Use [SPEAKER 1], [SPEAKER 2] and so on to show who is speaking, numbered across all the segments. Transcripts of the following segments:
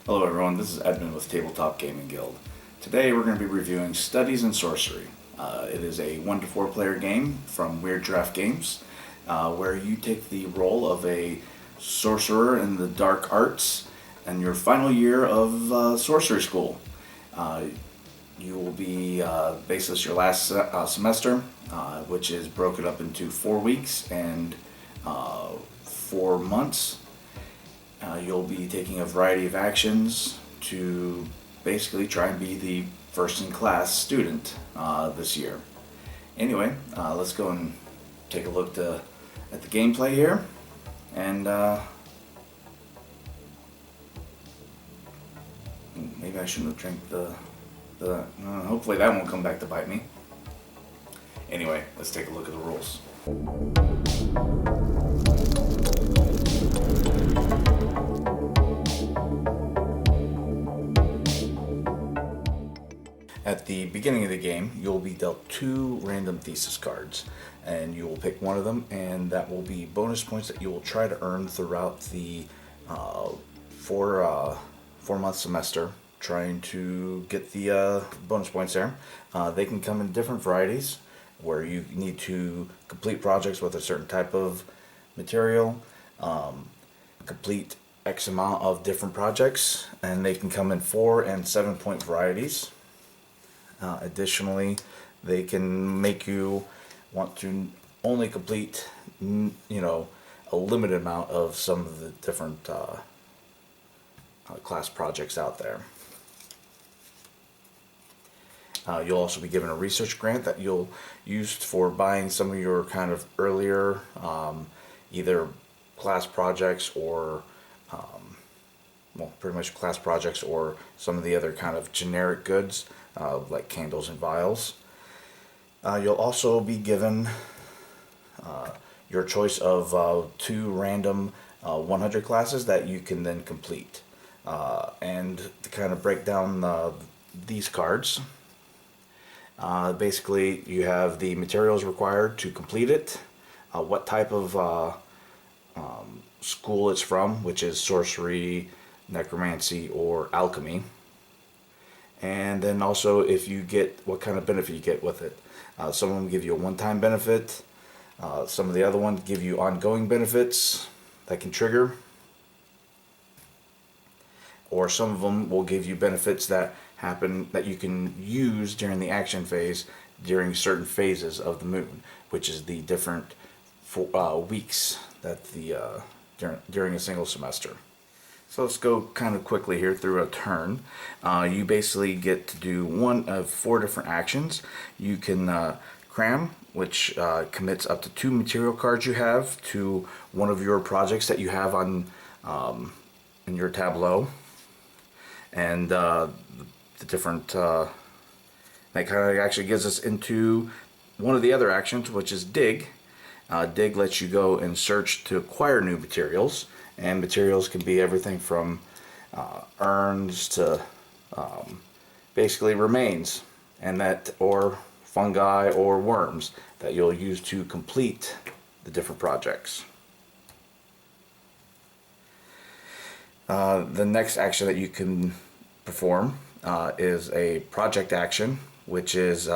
[SPEAKER 1] Hello everyone, this is Edmund with Tabletop Gaming Guild. Today we're going to be reviewing Studies in Sorcery. It is a 1 to 4 player game from Weird Draft Games, where you take the role of a sorcerer in the dark arts in your final year of sorcery school. You will be basically your last semester, which is broken up into 4 weeks and 4 months. You'll be taking a variety of actions to basically try and be the first-in-class student this year. Anyway, let's go and take a look at the gameplay here, and maybe I shouldn't have drank hopefully that won't come back to bite me. Anyway, let's take a look at the rules. At the beginning of the game, you'll be dealt 2 random thesis cards, and you will pick one of them, and that will be bonus points that you will try to earn throughout the 4-month semester, trying to get the bonus points there. They can come in different varieties, where you need to complete projects with a certain type of material, complete X amount of different projects, and they can come in 4 and 7 point varieties. Additionally, they can make you want to only complete, a limited amount of some of the different class projects out there. You'll also be given a research grant that you'll use for buying some of your kind of earlier either class projects or pretty much class projects or some of the other kind of generic goods like candles and vials. You'll also be given your choice of 2 random 100 classes that you can then complete. And to kind of break down these cards, basically you have the materials required to complete it, what type of school it's from, which is sorcery, necromancy, or alchemy. And then also if you get what kind of benefit you get with it. Some of them give you a one-time benefit. Some of the other ones give you ongoing benefits that can trigger. Or some of them will give you benefits that happen that you can use during the action phase during certain phases of the moon, which is the different weeks that during a single semester. So let's go kind of quickly here through a turn. You basically get to do one of 4 different actions. You can cram, which commits up to 2 material cards you have to one of your projects that you have on in your tableau, and the different that kind of actually gets us into one of the other actions, which is dig. Dig lets you go and search to acquire new materials. And materials can be everything from urns to basically remains, and that or fungi or worms that you'll use to complete the different projects. The next action that you can perform is a project action, which is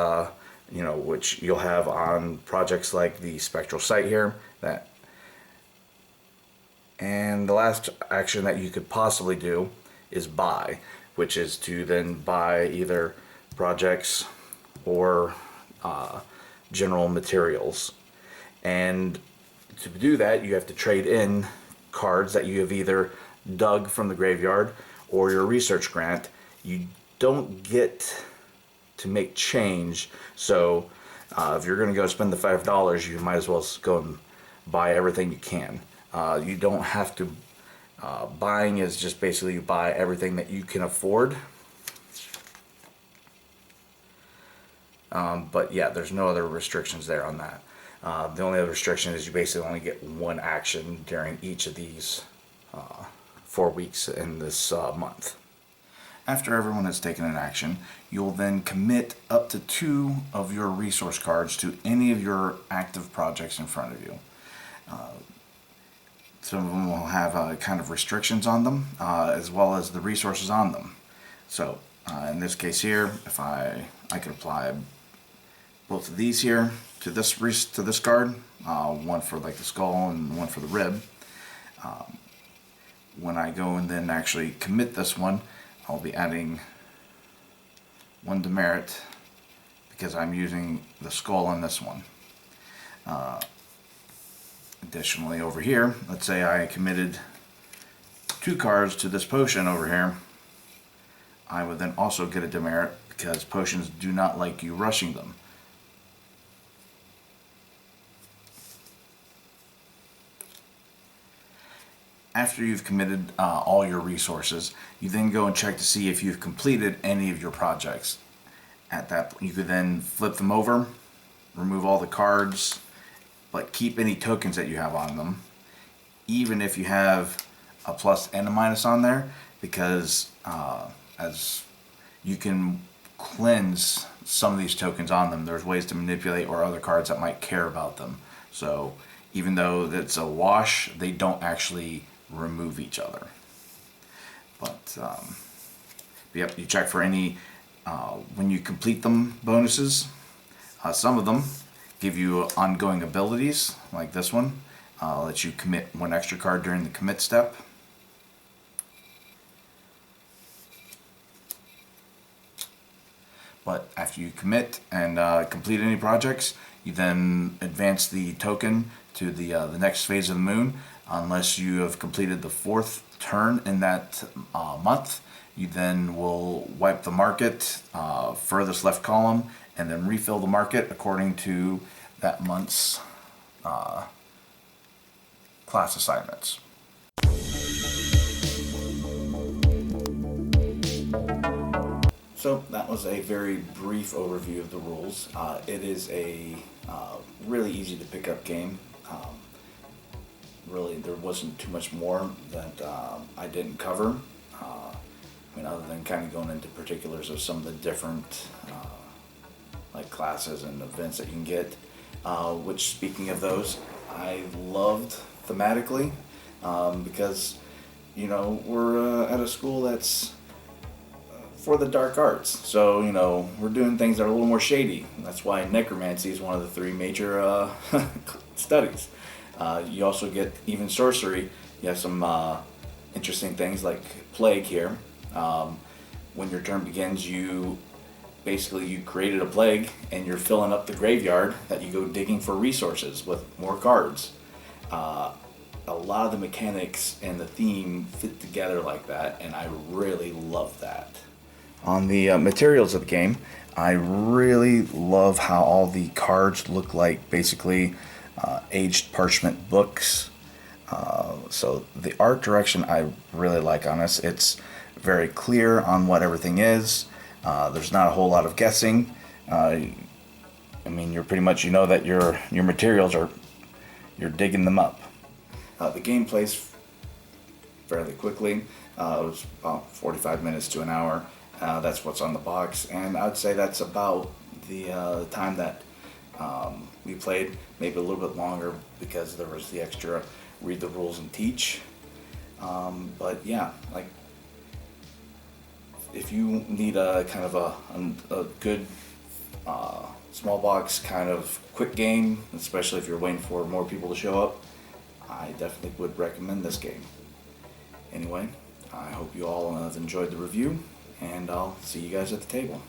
[SPEAKER 1] which you'll have on projects like the spectral sight here. And the last action that you could possibly do is buy, which is to then buy either projects or general materials. And to do that, you have to trade in cards that you have either dug from the graveyard or your research grant. You don't get to make change, so if you're going to go spend the $5, you might as well go and buy everything you can. You don't have to. Buying is just basically you buy everything that you can afford. But yeah, there's no other restrictions there on that. The only other restriction is you basically only get 1 action during each of these 4 weeks in this month. After everyone has taken an action, you'll then commit up to 2 of your resource cards to any of your active projects in front of you. Some of them will have kind of restrictions on them, as well as the resources on them. So in this case here, if I could apply both of these here to this card, one for like the skull and one for the rib. When I go and then actually commit this one, I'll be adding 1 demerit because I'm using the skull on this one. Additionally, over here, let's say I committed 2 cards to this potion over here, I would then also get a demerit because potions do not like you rushing them. After you've committed all your resources, you then go and check to see if you've completed any of your projects. At that point, you could then flip them over, remove all the cards, but keep any tokens that you have on them, even if you have a plus and a minus on there, because as you can cleanse some of these tokens on them, there's ways to manipulate or other cards that might care about them. So even though it's a wash, they don't actually remove each other. But yep, you check for any when you complete them bonuses. Some of them give you ongoing abilities, like this one, lets you commit 1 extra card during the commit step. But after you commit and complete any projects, you then advance the token to the next phase of the moon. Unless you have completed the 4th turn in that month, you then will wipe the market, furthest left column, and then refill the market according to that month's class assignments. So that was a very brief overview of the rules. It is a really easy to pick up game. Really, there wasn't too much more that I didn't cover. I mean, other than kind of going into particulars of some of the different like classes and events that you can get. Which, speaking of those, I loved thematically because, you know, we're at a school that's for the dark arts. So, you know, we're doing things that are a little more shady. That's why necromancy is one of the 3 major studies. You also get even sorcery. You have some interesting things like plague here. When your turn begins, you created a plague and you're filling up the graveyard that you go digging for resources with more cards. A lot of the mechanics and the theme fit together like that, and I really love that. On the materials of the game, I really love how all the cards look like basically aged parchment books. So the art direction I really like on this. It's very clear on what everything is. There's not a whole lot of guessing. I mean, you're pretty much, you know that your materials are, you're digging them up. The game plays fairly quickly. It was about 45 minutes to an hour. That's what's on the box, and I'd say that's about the time that we played. Maybe a little bit longer because there was the extra read the rules and teach. But yeah, like if you need a kind of a good small box kind of quick game, especially if you're waiting for more people to show up, I definitely would recommend this game. Anyway, I hope you all have enjoyed the review, and I'll see you guys at the table.